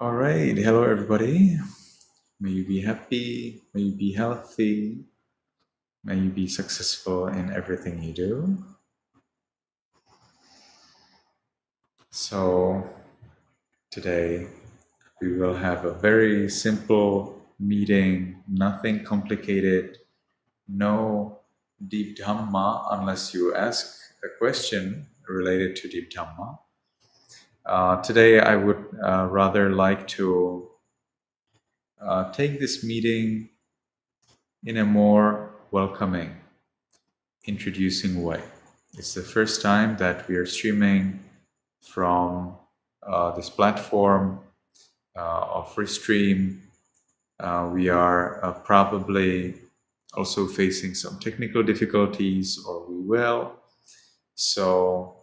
All right. Hello, everybody. May you be happy. May you be healthy. May you be successful in everything you do. So, today we will have a very simple meeting, nothing complicated, no deep Dhamma unless you ask a question related to deep Dhamma. Today, I would rather like to take this meeting in a more welcoming, introducing way. It's the first time that we are streaming from this platform of Restream. We are probably also facing some technical difficulties, or we will. So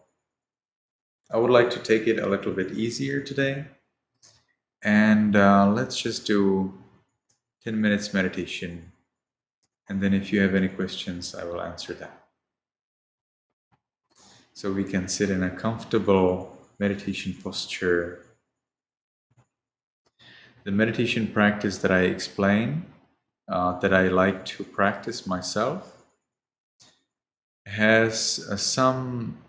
I would like to take it a little bit easier today. And let's just do 10 minutes meditation. And then if you have any questions, I will answer them. So we can sit in a comfortable meditation posture. The meditation practice that I explain, that I like to practice myself, has some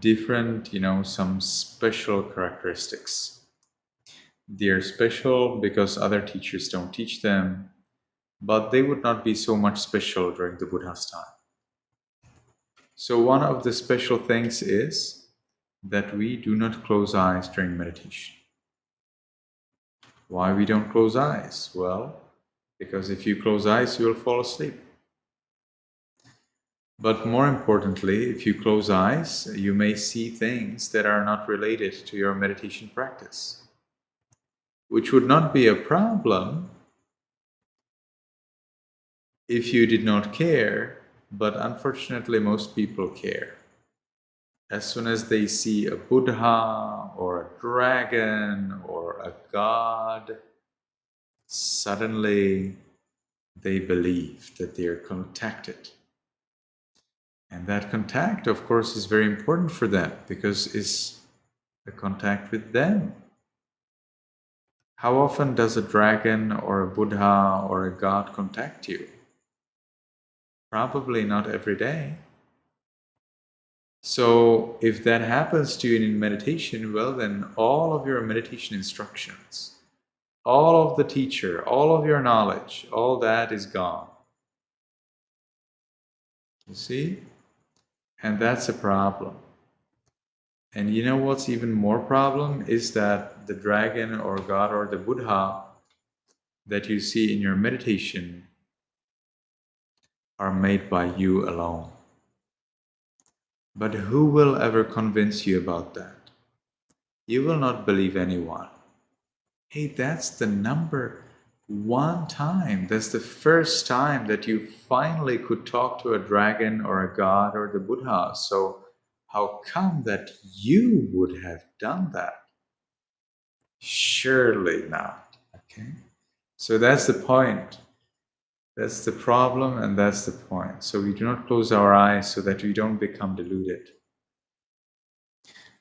different, some special characteristics. They're special because other teachers don't teach them, but they would not be so much special during the Buddha's time. So one of the special things is that we do not close eyes during meditation. Why we don't close eyes? Well, because if you close eyes, you will fall asleep. But more importantly, if you close eyes, you may see things that are not related to your meditation practice, which would not be a problem if you did not care, but unfortunately, most people care. As soon as they see a Buddha or a dragon or a god, suddenly they believe that they are contacted. And that contact, of course, is very important for them because it's a contact with them. How often does a dragon or a Buddha or a god contact you? Probably not every day. So if that happens to you in meditation, well, then all of your meditation instructions, all of the teacher, all of your knowledge, all that is gone. You see? And that's a problem. And you know what's even more problem is that the dragon or God or the Buddha that you see in your meditation are made by you alone. But who will ever convince you about that? You will not believe anyone. Hey, that's the number one time. That's the first time that you finally could talk to a dragon or a god or the Buddha. So how come that you would have done that? Surely not. Okay. So that's the point. That's the problem, and that's the point. So we do not close our eyes so that we don't become deluded.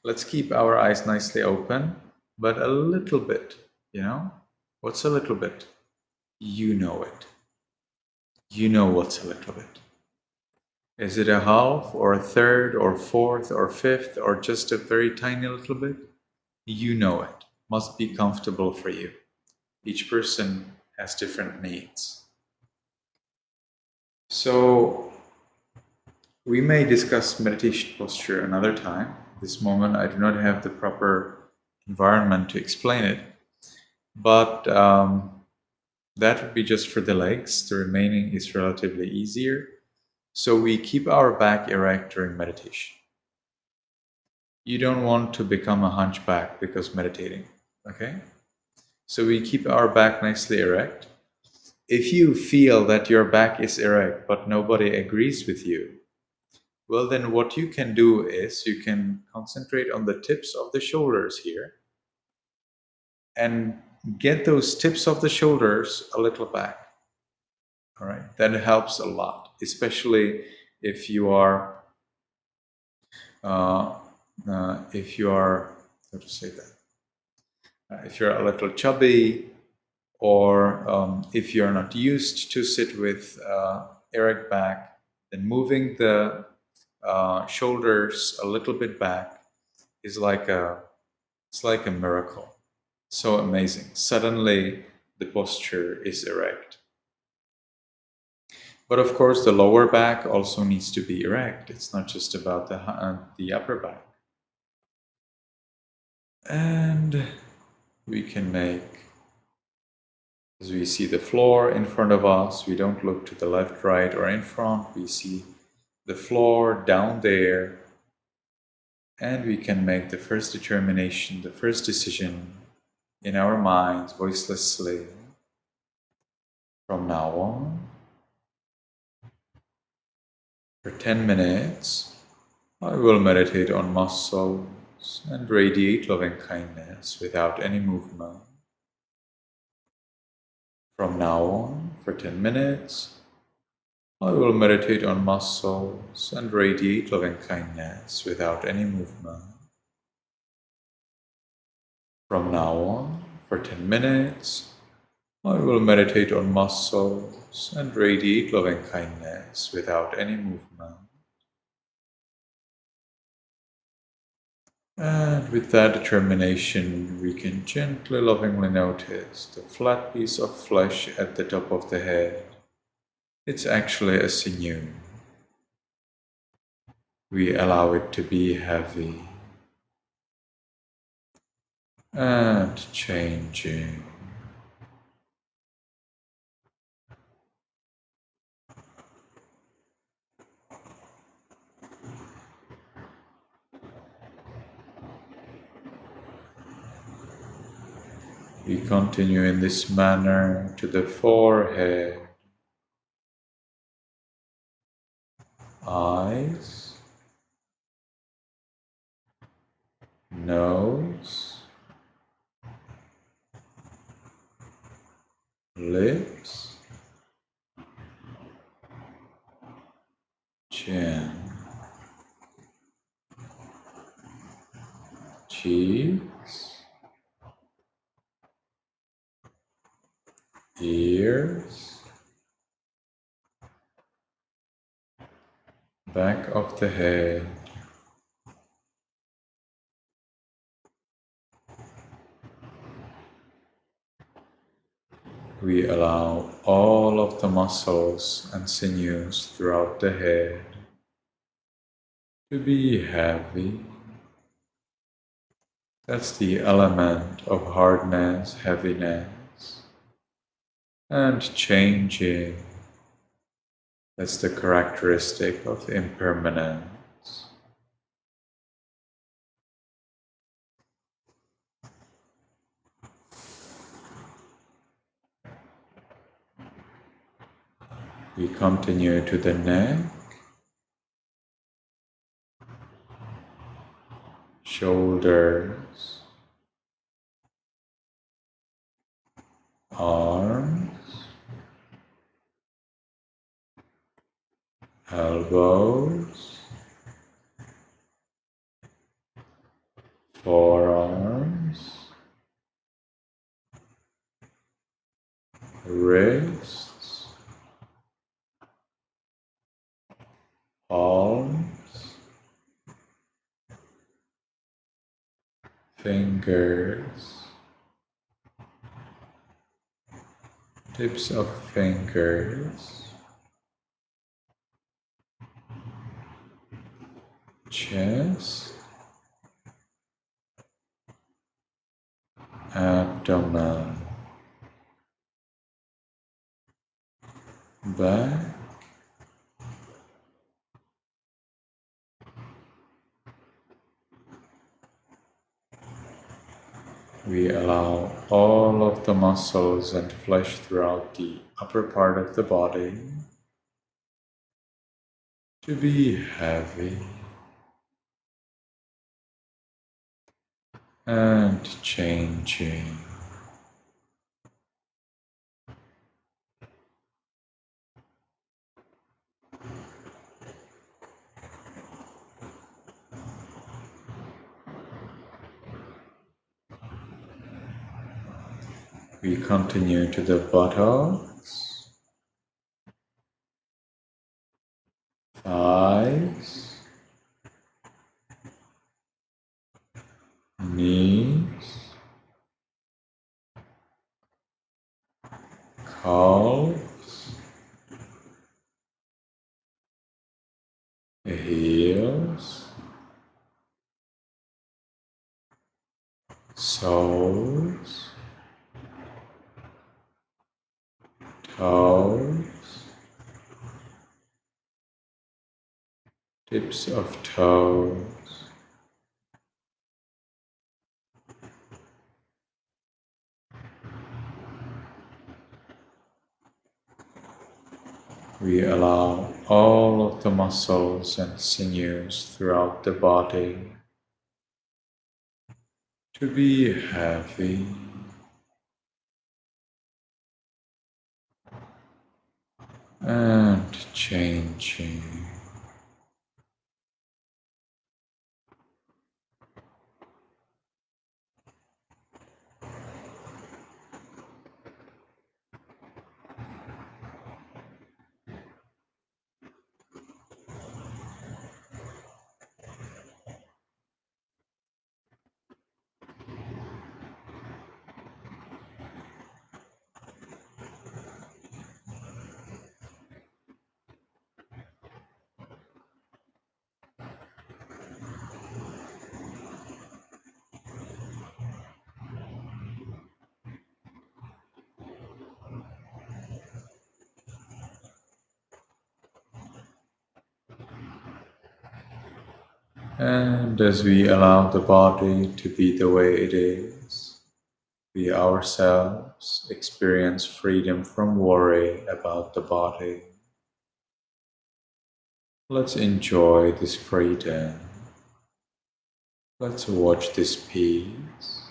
Let's keep our eyes nicely open, but a little bit, What's a little bit? You know it. You know what's a little bit. Is it a half or a third or fourth or fifth or just a very tiny little bit? You know it. Must be comfortable for you. Each person has different needs. So we may discuss meditation posture another time. This moment I do not have the proper environment to explain it, but that would be just for the legs. The remaining is relatively easier. So we keep our back erect during meditation. You don't want to become a hunchback because meditating, okay? So we keep our back nicely erect. If you feel that your back is erect but nobody agrees with you, well, then what you can do is you can concentrate on the tips of the shoulders here and get those tips of the shoulders a little back. All right, that helps a lot, especially if you are, how to say that? If you're a little chubby, or if you're not used to sit with erect back, then moving the shoulders a little bit back is it's like a miracle. So amazing. Suddenly the posture is erect. But of course, the lower back also needs to be erect. It's not just about the upper back. And we can make, as we see the floor in front of us, we don't look to the left, right, or in front. We see the floor down there. And we can make the first determination, the first decision in our minds voicelessly. From now on, for 10 minutes, I will meditate on muscles and radiate loving kindness without any movement. From now on, for 10 minutes, I will meditate on muscles and radiate loving kindness without any movement. From now on, for 10 minutes, I will meditate on muscles and radiate loving kindness without any movement. And with that determination, we can gently, lovingly notice the flat piece of flesh at the top of the head. It's actually a sinew. We allow it to be heavy and changing. We continue in this manner to the forehead, eyes, nose, lips, chin, cheeks, ears, back of the head, we allow all of the muscles and sinews throughout the head to be heavy. That's the element of hardness, heaviness, and changing. That's the characteristic of impermanence. We continue to the neck, shoulders, arms, elbows, forearms, wrists, palms, fingers, tips of fingers, chest, abdomen, back, we allow all of the muscles and flesh throughout the upper part of the body to be heavy and changing. We continue to the buttocks, thighs, knees, calves, heels, soles, toes, tips of toes. We allow all of the muscles and sinews throughout the body to be heavy and changing. And as we allow the body to be the way it is, we ourselves experience freedom from worry about the body. Let's enjoy this freedom. Let's watch this peace.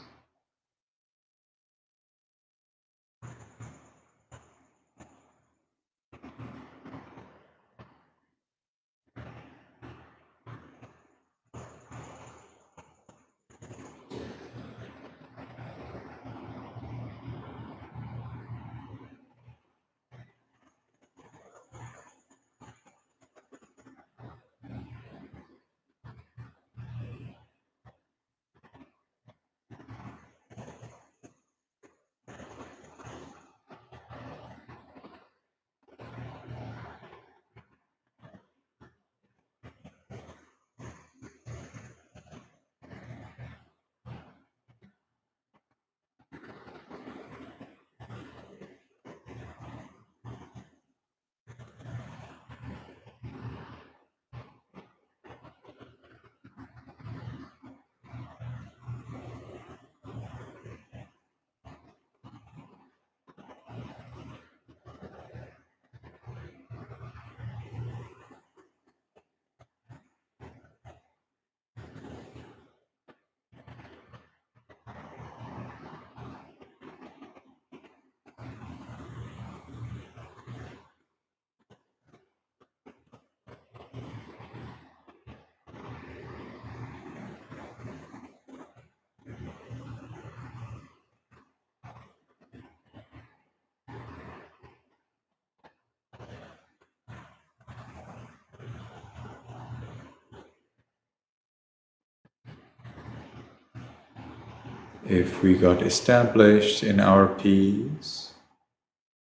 If we got established in our peace,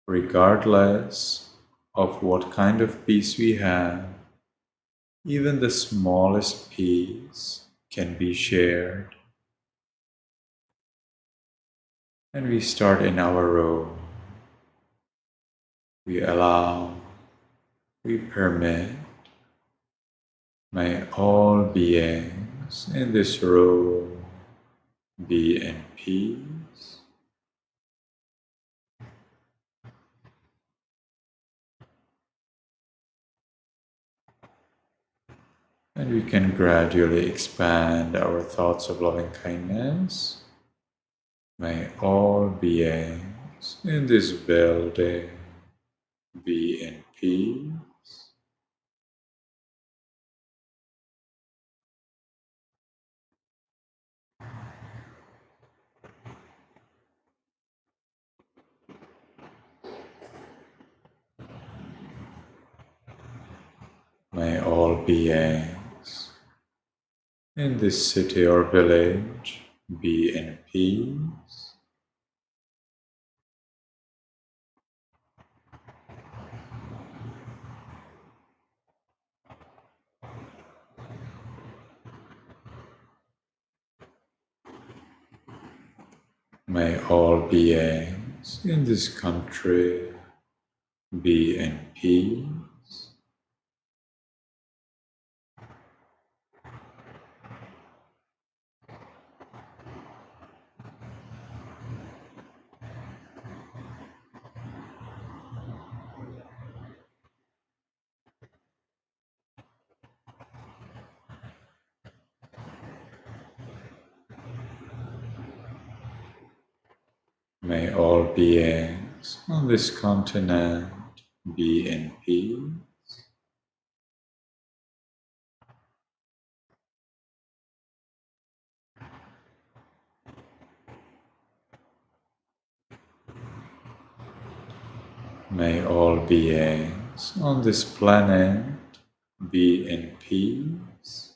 regardless of what kind of peace we have, even the smallest piece can be shared. And we start in our room. We allow, we permit, may all beings in this room be in peace. And we can gradually expand our thoughts of loving kindness. May all beings in this building be in peace. May all beings in this city or village be in peace. May all beings in this country be in peace. May all beings on this continent be in peace. May all beings on this planet be in peace.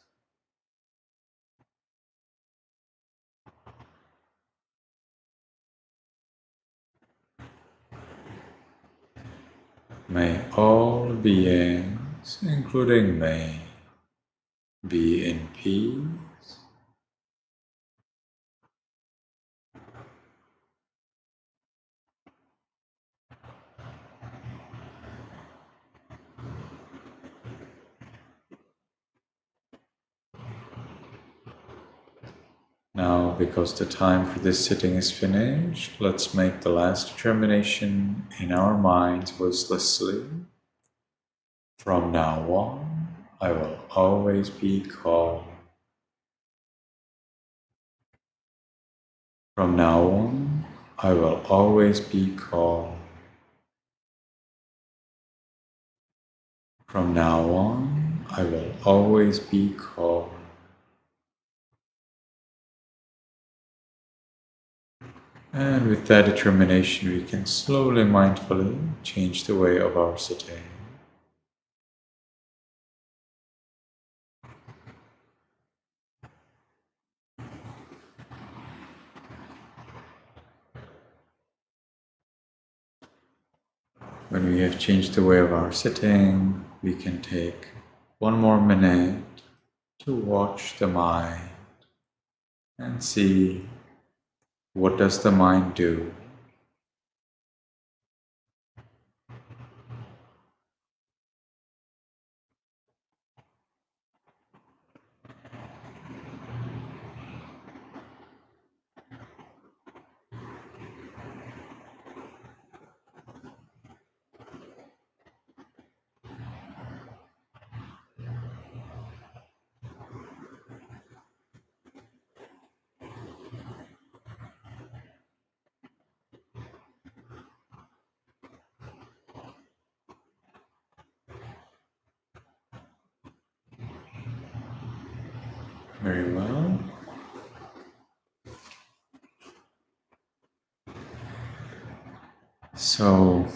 May all beings, including me, be in peace. Now, because the time for this sitting is finished, let's make the last determination in our minds voicelessly. From now on, I will always be calm. From now on, I will always be calm. From now on, I will always be calm. And with that determination, we can slowly, mindfully change the way of our sitting. When we have changed the way of our sitting, we can take one more minute to watch the mind and see what does the mind do. Very well. So,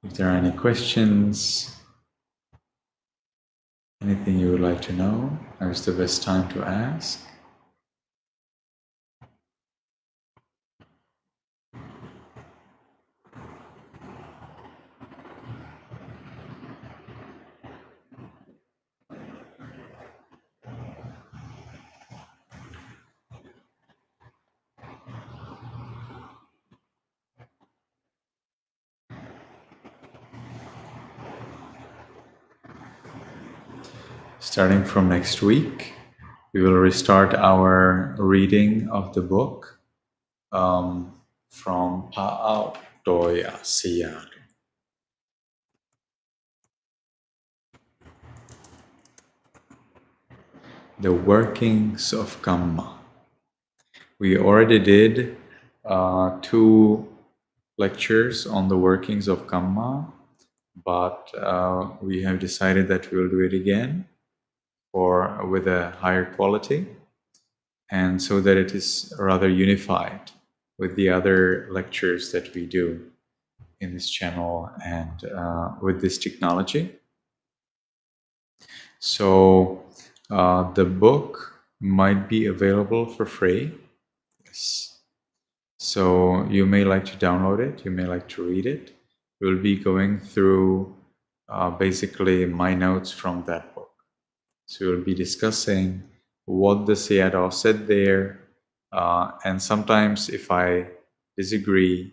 if there are any questions, anything you would like to know, now is the best time to ask. Starting from next week, we will restart our reading of the book from Pa'autoya Siyar. The workings of Dhamma. We already did 2 lectures on the workings of Dhamma, but we have decided that we will do it again with a higher quality, and so that it is rather unified with the other lectures that we do in this channel and with this technology. So the book might be available for free. Yes. So you may like to download it, you may like to read it. We'll be going through basically my notes from that book. So we'll be discussing what the Sayadaw said there, and sometimes if I disagree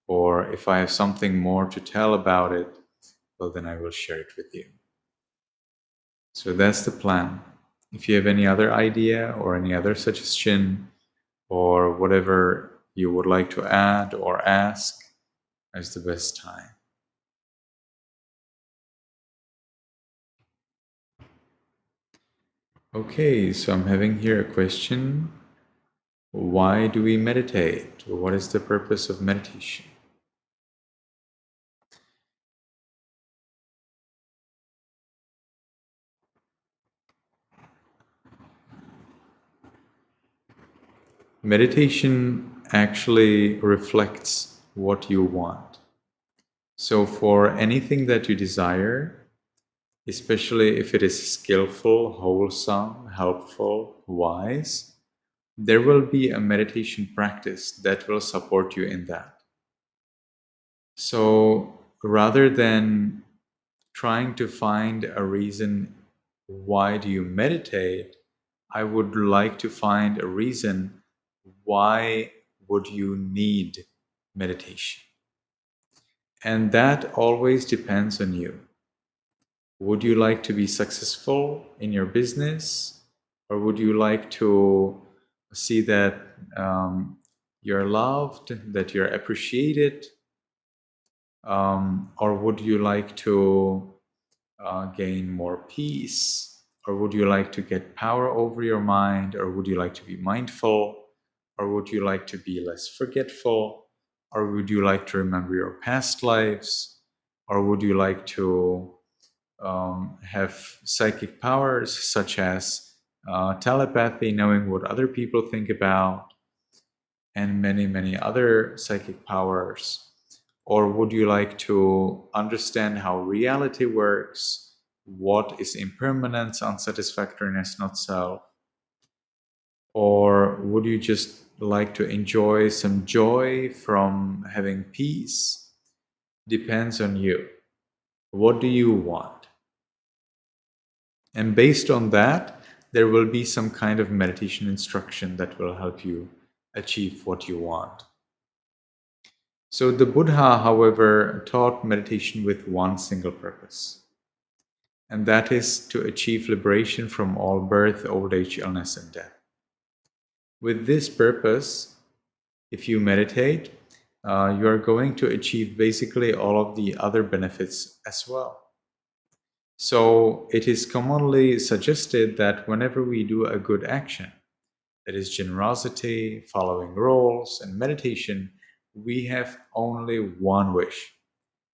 or if I have something more to tell about it, well, then I will share it with you. So that's the plan. If you have any other idea or any other suggestion or whatever you would like to add or ask, is the best time. Okay, so I'm having here a question. Why do we meditate? What is the purpose of meditation? Meditation actually reflects what you want. So, for anything that you desire, especially if it is skillful, wholesome, helpful, wise, there will be a meditation practice that will support you in that. So, rather than trying to find a reason why do you meditate, I would like to find a reason why would you need meditation. And that always depends on you. Would you like to be successful in your business, or would you like to see that you're loved, that you're appreciated, or would you like to gain more peace? Or would you like to get power over your mind? Or would you like to be mindful? Or would you like to be less forgetful? Or would you like to remember your past lives? Or would you like to have psychic powers such as telepathy, knowing what other people think about, and many, many other psychic powers? Or would you like to understand how reality works? What is impermanence, unsatisfactoriness, not self? Or would you just like to enjoy some joy from having peace? Depends on you. What do you want? And based on that, there will be some kind of meditation instruction that will help you achieve what you want. So the Buddha, however, taught meditation with one single purpose, and that is to achieve liberation from all birth, old age, illness, and death. With this purpose, if you meditate, you are going to achieve basically all of the other benefits as well. So it is commonly suggested that whenever we do a good action, that is generosity, following rules, and meditation, we have only one wish,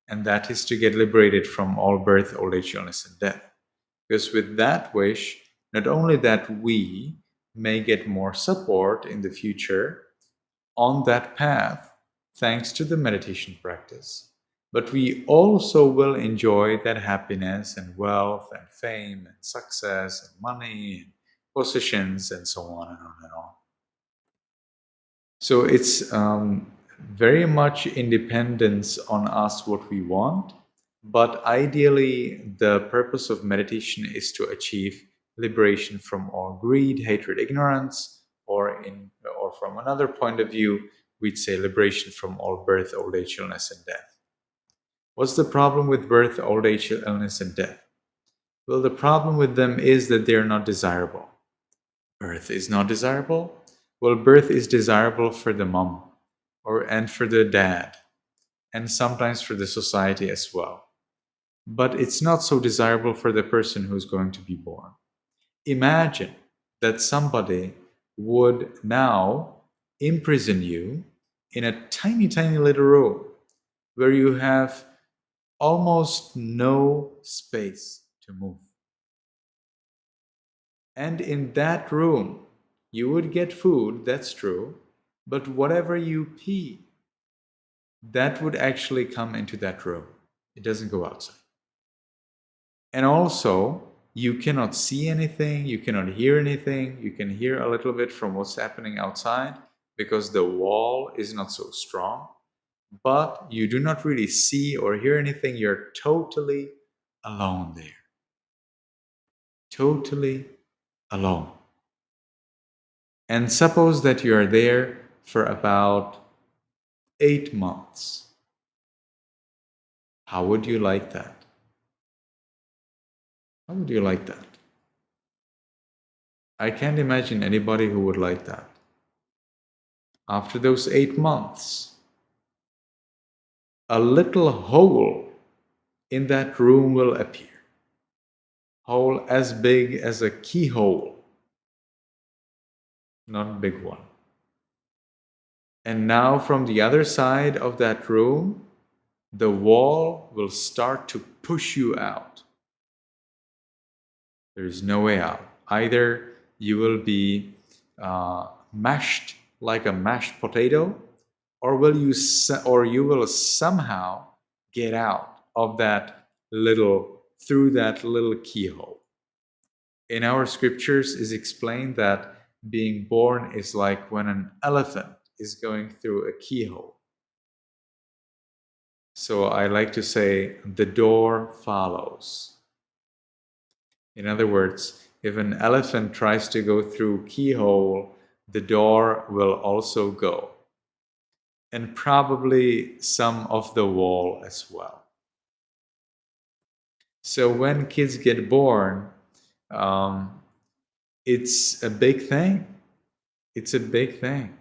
and that is to get liberated from all birth, old age, illness, and death. Because with that wish, not only that we may get more support in the future on that path, thanks to the meditation practice, but we also will enjoy that happiness and wealth and fame and success and money and possessions and so on and on and on. So it's very much independence on us what we want, but ideally the purpose of meditation is to achieve liberation from all greed, hatred, ignorance, or from another point of view, we'd say liberation from all birth, old age, illness, and death. What's the problem with birth, old age, illness, and death? Well, the problem with them is that they are not desirable. Birth is not desirable? Well, birth is desirable for the mom and for the dad, and sometimes for the society as well. But it's not so desirable for the person who's going to be born. Imagine that somebody would now imprison you in a tiny, tiny little room where you have almost no space to move. And in that room, you would get food, that's true, but whatever you pee, that would actually come into that room. It doesn't go outside. And also, You cannot see anything, you cannot hear anything. You can hear a little bit from what's happening outside because the wall is not so strong, but you do not really see or hear anything. You're totally alone there. Totally alone. And suppose that you are there for about 8 months. How would you like that? How would you like that? I can't imagine anybody who would like that. After those 8 months, a little hole in that room will appear. Hole as big as a keyhole, not a big one. And now from the other side of that room, the wall will start to push you out. There is no way out. Either you will be mashed like a mashed potato, or you will somehow get out of that through that little keyhole. In our scriptures is explained that being born is like when an elephant is going through a keyhole. So I like to say the door follows. In other words, if an elephant tries to go through keyhole, the door will also go. And probably some of the wall as well. So when kids get born, it's a big thing. It's a big thing.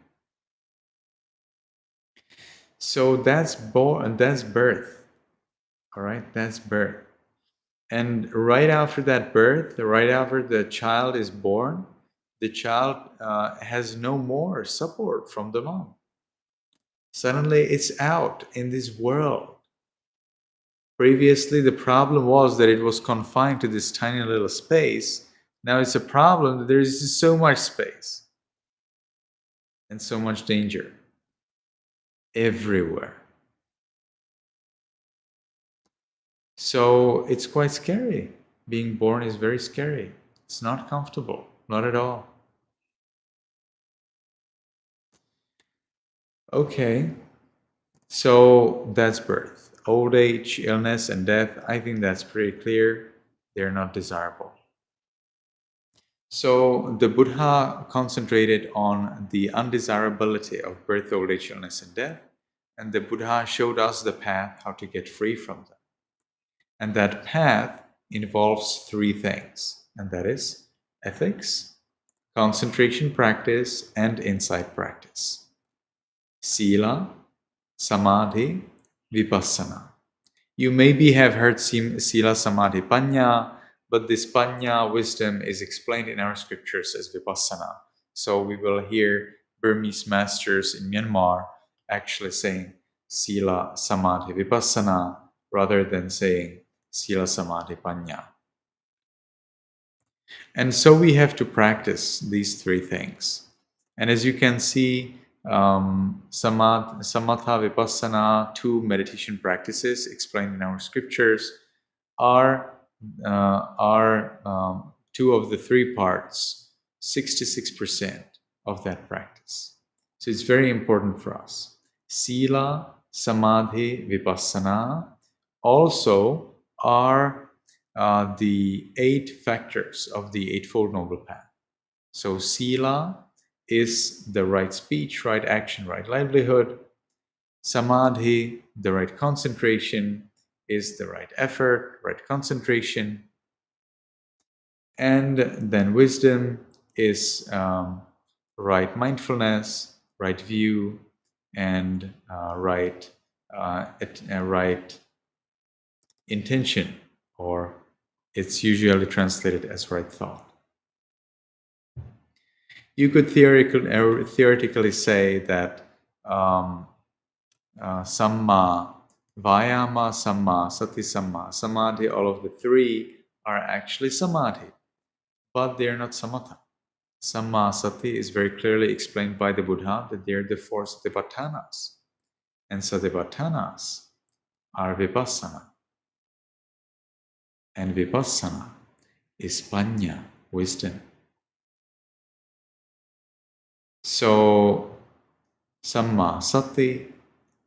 So that's birth. All right, that's birth. And right after that birth, right after the child is born, the child has no more support from the mom. Suddenly it's out in this world. Previously, the problem was that it was confined to this tiny little space. Now it's a problem that there is so much space and so much danger everywhere. So it's quite scary. Being born is very scary. It's not comfortable, not at all. Okay, so that's birth. Old age, illness, and death, I think that's pretty clear. They're not desirable. So the Buddha concentrated on the undesirability of birth, old age, illness, and death. And the Buddha showed us the path how to get free from them. And that path involves 3 things, and that is ethics, concentration practice, and insight practice. Sila, Samadhi, Vipassana. You maybe have heard Sila, Samadhi, Panya, but this Panya, wisdom, is explained in our scriptures as Vipassana. So we will hear Burmese masters in Myanmar actually saying Sila, Samadhi, Vipassana rather than saying Sila, Samadhi, Panya. And so we have to practice these 3 things. And as you can see, Samatha, Vipassana, 2 meditation practices explained in our scriptures, are 2 of the 3 parts, 66% of that practice. So it's very important for us. Sila, Samadhi, Vipassana also are the 8 factors of the Eightfold Noble Path. So Sila is the right speech, right action, right livelihood. Samadhi, the right concentration, is the right effort, right concentration. And then wisdom is right mindfulness, right view, and right intention, or it's usually translated as right thought. You could theoretically say that Samma, Vayama, Samma, Sati, Samma, Samadhi, all of the 3 are actually Samadhi, but they are not Samatha. Samma, Sati is very clearly explained by the Buddha that they are the 4 Satipatthanas, and Satipatthanas are Vipassana. And Vipassana is panya, wisdom. So, samma sati,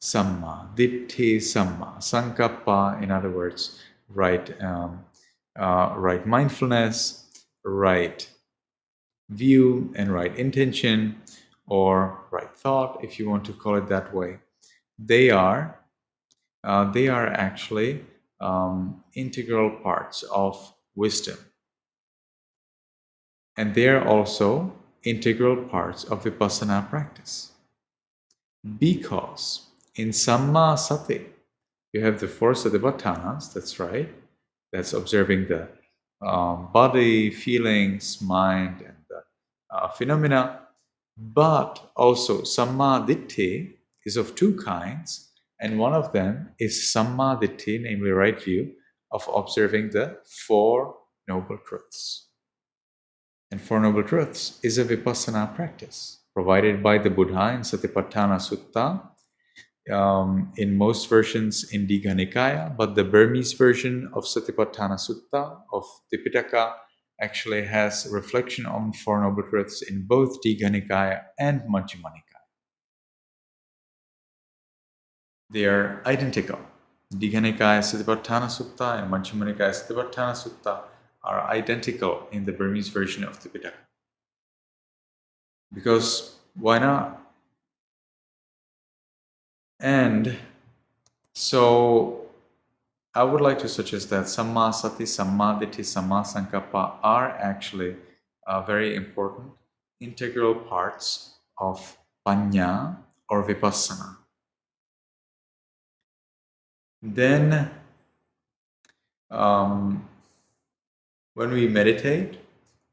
samma ditti, samma sankappa, in other words, right mindfulness, right view, and right intention, or right thought, if you want to call it that way. They are actually integral parts of wisdom, and they are also integral parts of vipassana practice. Because in samma sati, you have the four satipatthanas, that's right. That's observing the body, feelings, mind, and the phenomena. But also, samma ditti is of two kinds, and one of them is samma ditti, namely right view, of observing the Four Noble Truths. And Four Noble Truths is a vipassana practice provided by the Buddha in Satipatthana Sutta, in most versions in Digha Nikaya, but the Burmese version of Satipatthana Sutta of Tipitaka actually has reflection on Four Noble Truths in both Digha Nikaya and Majjhima Nikaya. They are identical. Digha Nikaya Satipatthana Sutta and Majjhima Nikaya Satipatthana Sutta are identical in the Burmese version of Tipitaka. Because why not? And so I would like to suggest that Samma Sati, Samma Ditti, Samma Sankappa are actually very important integral parts of Panya or Vipassana. Then, when we meditate,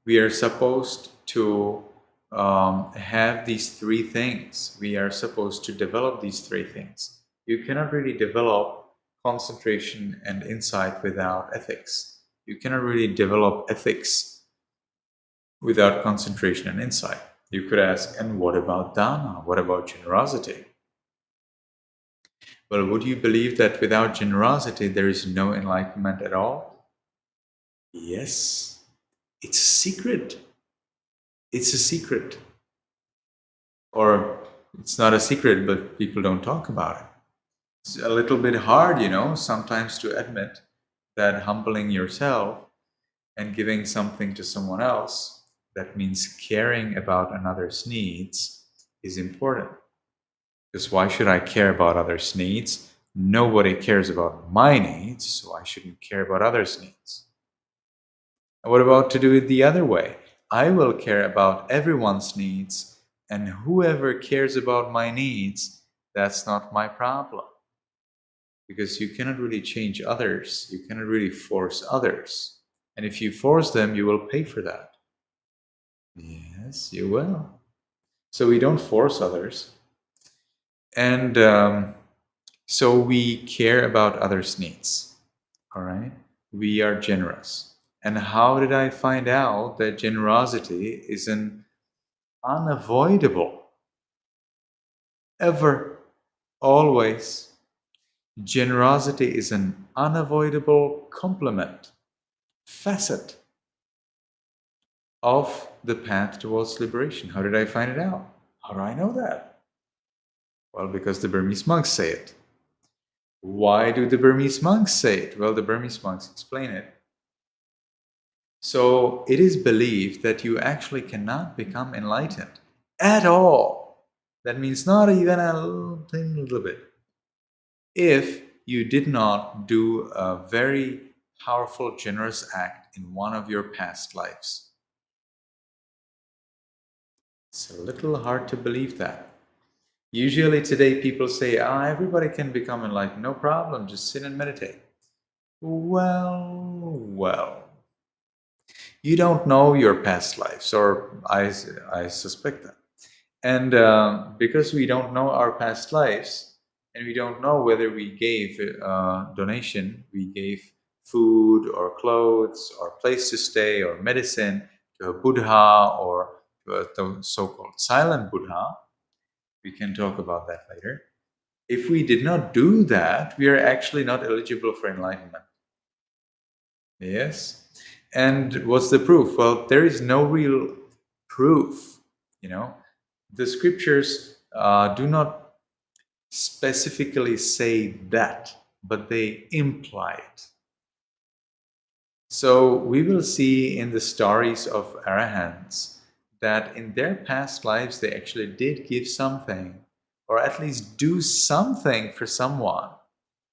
we are supposed to have these three things. We are supposed to develop these three things. You cannot really develop concentration and insight without ethics. You cannot really develop ethics without concentration and insight. You could ask, and what about Dhamma? What about generosity? Well, would you believe that without generosity there is no enlightenment at all? Yes, it's a secret. It's a secret. Or it's not a secret, but people don't talk about it. It's a little bit hard, sometimes to admit that humbling yourself and giving something to someone else, that means caring about another's needs, is important. Because why should I care about others' needs? Nobody cares about my needs, so I shouldn't care about others' needs. And what about to do it the other way? I will care about everyone's needs, and whoever cares about my needs, that's not my problem. Because you cannot really change others, you cannot really force others. And if you force them, you will pay for that. Yes, you will. So we don't force others. And so we care about others' needs. All right? We are generous. And how did I find out that generosity is an unavoidable, ever, always? Generosity is an unavoidable complement, facet of the path towards liberation. How did I find it out? How do I know that? Well, because the Burmese monks say it. Why do the Burmese monks say it? Well, the Burmese monks explain it. So it is believed that you actually cannot become enlightened at all. That means not even a little bit. If you did not do a very powerful, generous act in one of your past lives. It's a little hard to believe that. Usually today people say, everybody can become enlightened, no problem, just sit and meditate. Well, you don't know your past lives, or I suspect that. And because we don't know our past lives, and we don't know whether we gave donation, we gave food or clothes or place to stay or medicine to a Buddha or to a so-called silent Buddha, we can talk about that later. If we did not do that, we are actually not eligible for enlightenment. Yes. And what's the proof? Well, there is no real proof. You know, the scriptures do not specifically say that, but they imply it. So we will see in the stories of arahants that in their past lives they actually did give something, or at least do something for someone,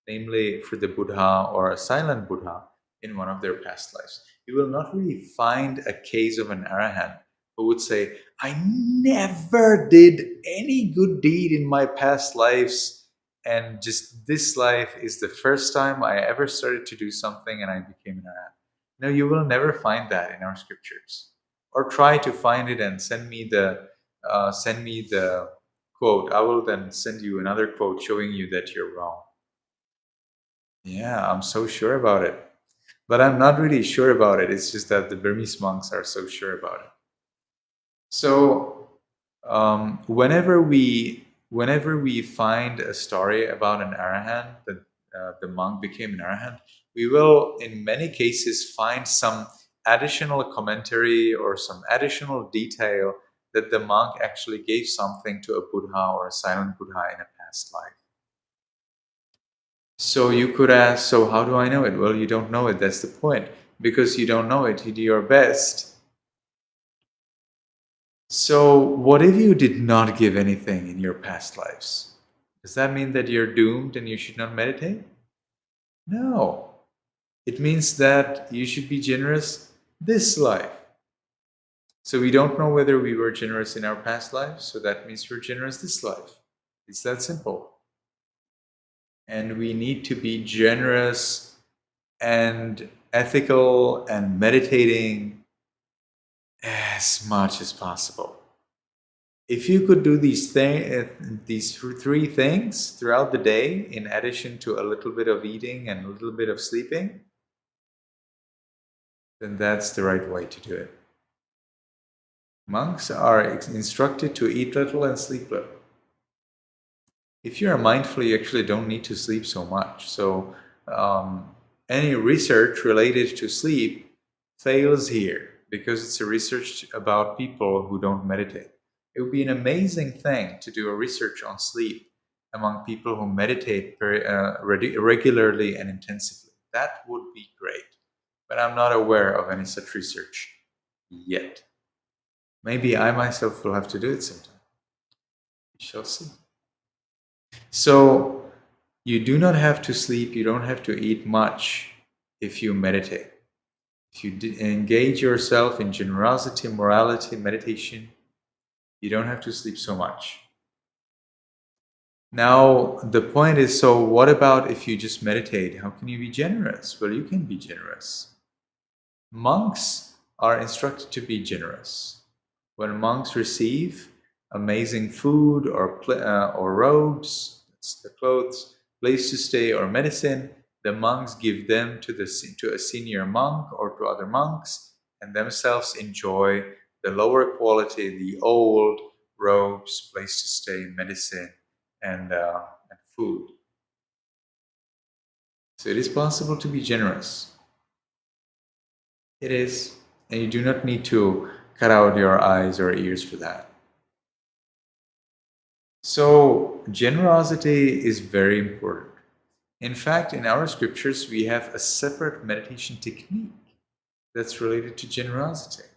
namely for the Buddha or a silent Buddha in one of their past lives. You will not really find a case of an arahant who would say, I never did any good deed in my past lives, and just this life is the first time I ever started to do something and I became an arahant. No, you will never find that in our scriptures. Or try to find it and send me the quote. I will then send you another quote showing you that you're wrong. Yeah, I'm so sure about it. But I'm not really sure about it. It's just that the Burmese monks are so sure about it. So whenever we find a story about an arahant that the monk became an arahant, we will in many cases find some additional commentary or some additional detail that the monk actually gave something to a Buddha or a silent Buddha in a past life. So you could ask, so how do I know it? Well, you don't know it. That's the point. Because you don't know it, you do your best. So, what if you did not give anything in your past lives? Does that mean that you're doomed and you should not meditate? No. It means that you should be generous this life. So, we don't know whether we were generous in our past lives, so that means we're generous this life. It's that simple. And we need to be generous and ethical and meditating as much as possible. If you could do these three things throughout the day, in addition to a little bit of eating and a little bit of sleeping, then that's the right way to do it. Monks are instructed to eat little and sleep little. If you are mindful, you actually don't need to sleep so much. So any research related to sleep fails here because it's a research about people who don't meditate. It would be an amazing thing to do a research on sleep among people who meditate regularly and intensively. That would be great. But I'm not aware of any such research yet. Maybe I myself will have to do it sometime. We shall see. So, you do not have to sleep, you don't have to eat much if you meditate. If you engage yourself in generosity, morality, meditation, you don't have to sleep so much. Now, the point is, so what about if you just meditate? How can you be generous? Well, you can be generous. Monks are instructed to be generous. When monks receive amazing food or robes, that's the clothes, place to stay, or medicine, the monks give them to a senior monk or to other monks, and themselves enjoy the lower quality, the old robes, place to stay, medicine, and food. So it is possible to be generous. It is, and you do not need to cut out your eyes or ears for that. So, generosity is very important. In fact, in our scriptures, we have a separate meditation technique that's related to generosity.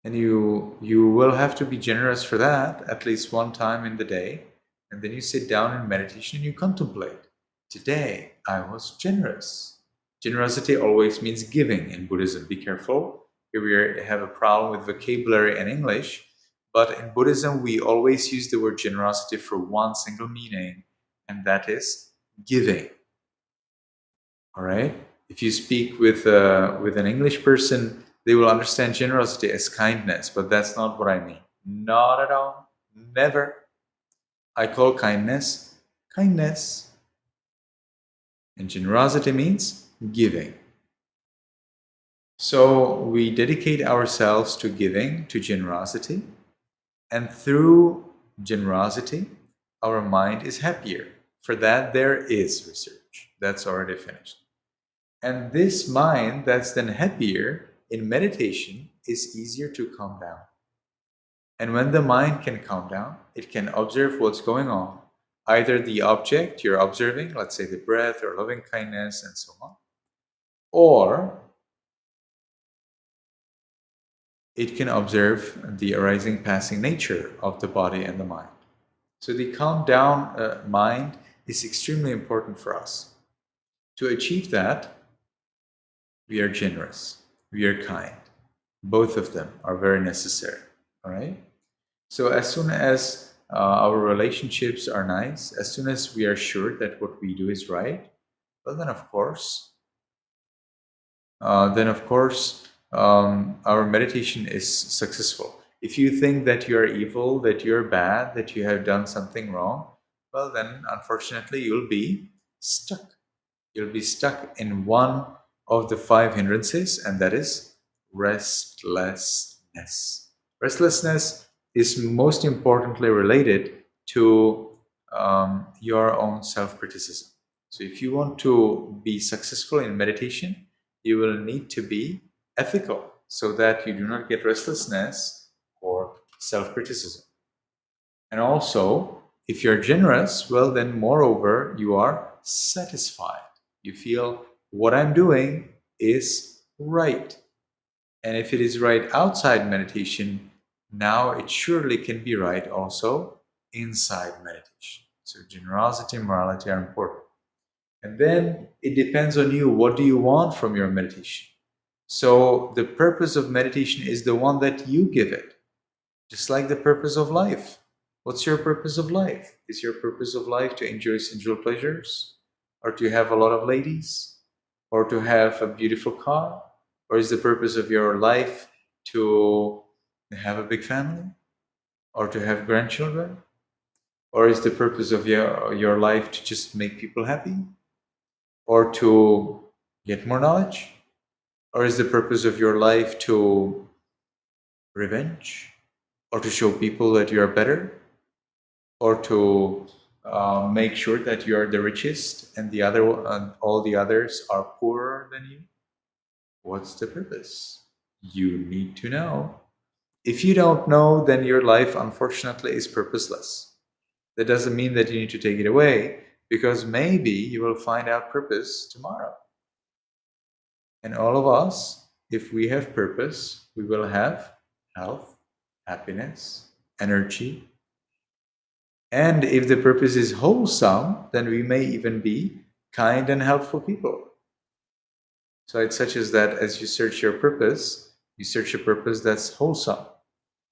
And you will have to be generous for that at least one time in the day. And then you sit down in meditation and you contemplate. Today, I was generous. Generosity always means giving in Buddhism. Be careful. Here we have a problem with vocabulary and English. But in Buddhism, we always use the word generosity for one single meaning, and that is giving. All right? If you speak with an English person, they will understand generosity as kindness, but that's not what I mean. Not at all. Never. I call kindness kindness. And generosity means giving. So we dedicate ourselves to giving, to generosity, and through generosity, our mind is happier. For that, there is research. That's already finished. And this mind that's then happier in meditation is easier to calm down. And when the mind can calm down, it can observe what's going on, either the object you're observing, let's say the breath or loving kindness and so on, or it can observe the arising, passing nature of the body and the mind. So the calm down mind is extremely important for us. To achieve that, we are generous, we are kind. Both of them are very necessary. All right. So as soon as our relationships are nice, as soon as we are sure that what we do is right, well, then of course, our meditation is successful. If you think that you are evil, that you're bad, that you have done something wrong, well, then unfortunately you'll be stuck. You'll be stuck in one of the five hindrances, and that is restlessness. Restlessness is most importantly related to your own self criticism. So, if you want to be successful in meditation, you will need to be ethical so that you do not get restlessness or self criticism. And also, if you're generous, well, then moreover, you are satisfied. You feel what I'm doing is right. And if it is right outside meditation, now it surely can be right also inside meditation. So, generosity and morality are important. And then it depends on you. What do you want from your meditation? So, the purpose of meditation is the one that you give it. Just like the purpose of life. What's your purpose of life? Is your purpose of life to enjoy sensual pleasures? Or to have a lot of ladies? Or to have a beautiful car? Or is the purpose of your life to have a big family? Or to have grandchildren? Or is the purpose of your life to just make people happy? Or to get more knowledge? Or is the purpose of your life to revenge? Or to show people that you are better? Or to make sure that you are the richest and all the others are poorer than you? What's the purpose? You need to know. If you don't know, then your life unfortunately is purposeless. That doesn't mean that you need to take it away, because maybe you will find out purpose tomorrow. And all of us, if we have purpose, we will have health, happiness, energy. And if the purpose is wholesome, then we may even be kind and helpful people. So it's such as that as you search your purpose, you search a purpose that's wholesome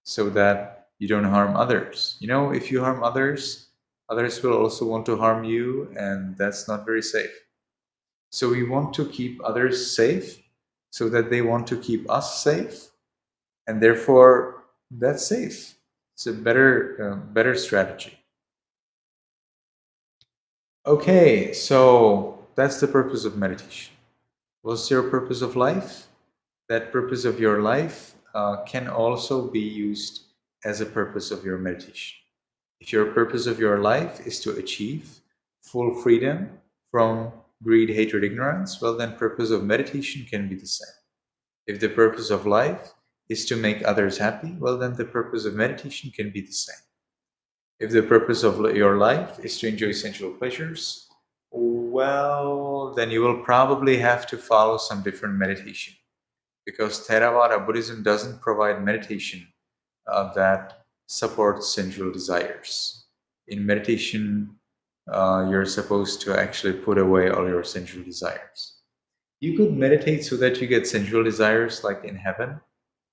so that you don't harm others. You know, if you harm others, others will also want to harm you, and that's not very safe. So we want to keep others safe so that they want to keep us safe, and therefore that's safe. It's a better strategy. Okay, so that's the purpose of meditation. What's your purpose of life? That purpose of your life can also be used as a purpose of your meditation. If your purpose of your life is to achieve full freedom from greed, hatred, ignorance, well, then purpose of meditation can be the same. If the purpose of life is to make others happy, well, then the purpose of meditation can be the same. If the purpose of your life is to enjoy sensual pleasures, well, then you will probably have to follow some different meditation, because Theravada Buddhism doesn't provide meditation that supports sensual desires. In meditation, you're supposed to actually put away all your sensual desires. You could meditate so that you get sensual desires like in heaven,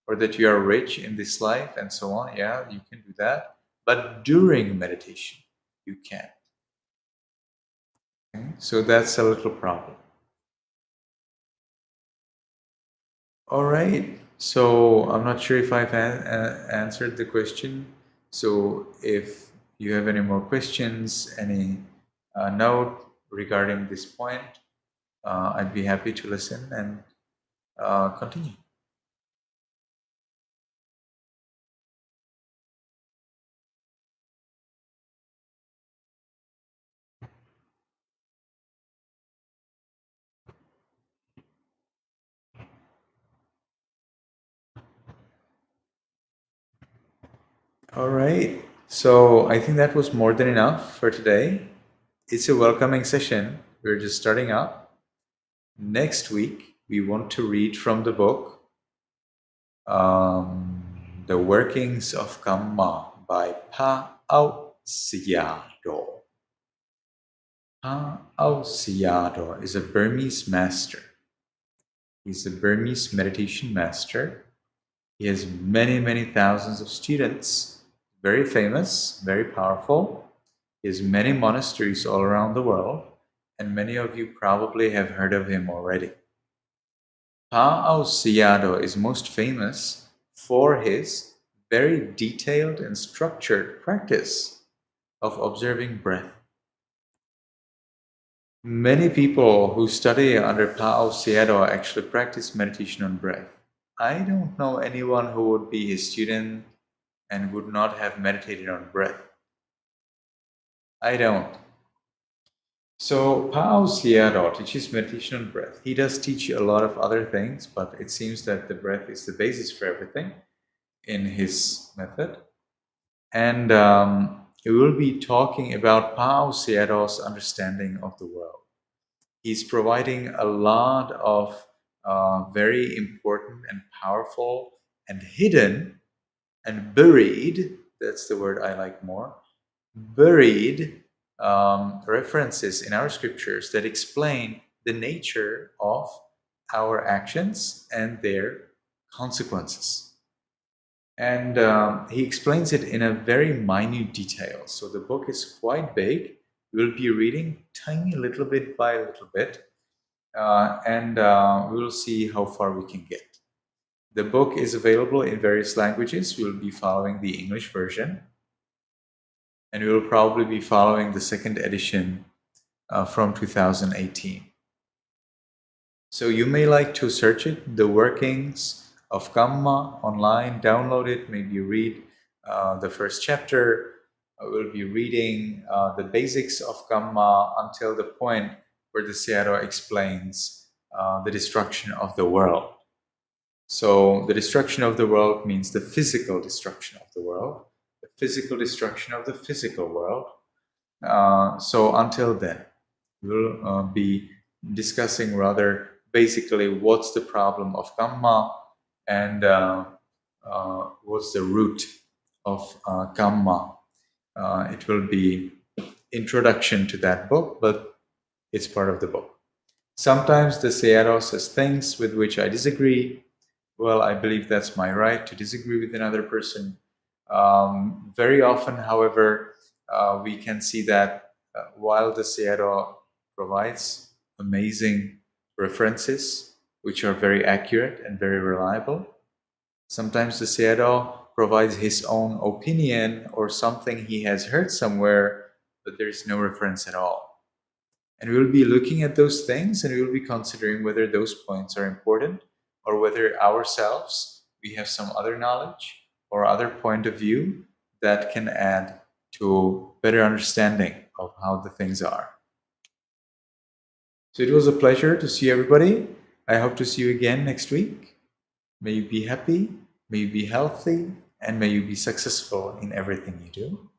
or that you are rich in this life and so on. Yeah, you can do that. But during meditation, you can't. Okay? So that's a little problem. All right. So I'm not sure if I've answered the question. So if you have any more questions, any note regarding this point, I'd be happy to listen and continue. All right. So I think that was more than enough for today. It's a welcoming session. We're just starting up. Next week, we want to read from the book The Workings of Kamma by Pa Auk Siado. Pa Auk Siado is a Burmese master. He's a Burmese meditation master. He has many, many thousands of students. Very famous, very powerful. He has many monasteries all around the world, and many of you probably have heard of him already. Pa'ao Sayadaw is most famous for his very detailed and structured practice of observing breath. Many people who study under Pa'ao Sayadaw actually practice meditation on breath. I don't know anyone who would be his student and would not have meditated on breath. I don't. So Pao Sayadaw teaches meditation on breath. He does teach a lot of other things, but it seems that the breath is the basis for everything in his method. And we will be talking about Pao Sayadaw's understanding of the world. He's providing a lot of very important and powerful and hidden and buried, that's the word I like more, buried references in our scriptures that explain the nature of our actions and their consequences. And he explains it in a very minute detail. So the book is quite big. We'll be reading tiny little bit by little bit, and we'll see how far we can get. The book is available in various languages. We'll be following the English version, and we will probably be following the second edition from 2018. So you may like to search it, The Workings of Kamma, online, download it, maybe read the first chapter. We'll be reading the basics of Kamma until the point where the Sayadaw explains the destruction of the world. So the destruction of the world means the physical destruction of the world, the physical destruction of the physical world. So until then, we'll be discussing rather basically what's the problem of Kamma and what's the root of Kamma. It will be introduction to that book, but it's part of the book. Sometimes the Sayadaw says things with which I disagree. Well, I believe that's my right to disagree with another person. Very often, however, we can see that while the Sayadaw provides amazing references, which are very accurate and very reliable, sometimes the Sayadaw provides his own opinion or something he has heard somewhere, but there is no reference at all. And we will be looking at those things and we will be considering whether those points are important or whether ourselves, we have some other knowledge or other point of view that can add to better understanding of how the things are. So it was a pleasure to see everybody. I hope to see you again next week. May you be happy, may you be healthy, and may you be successful in everything you do.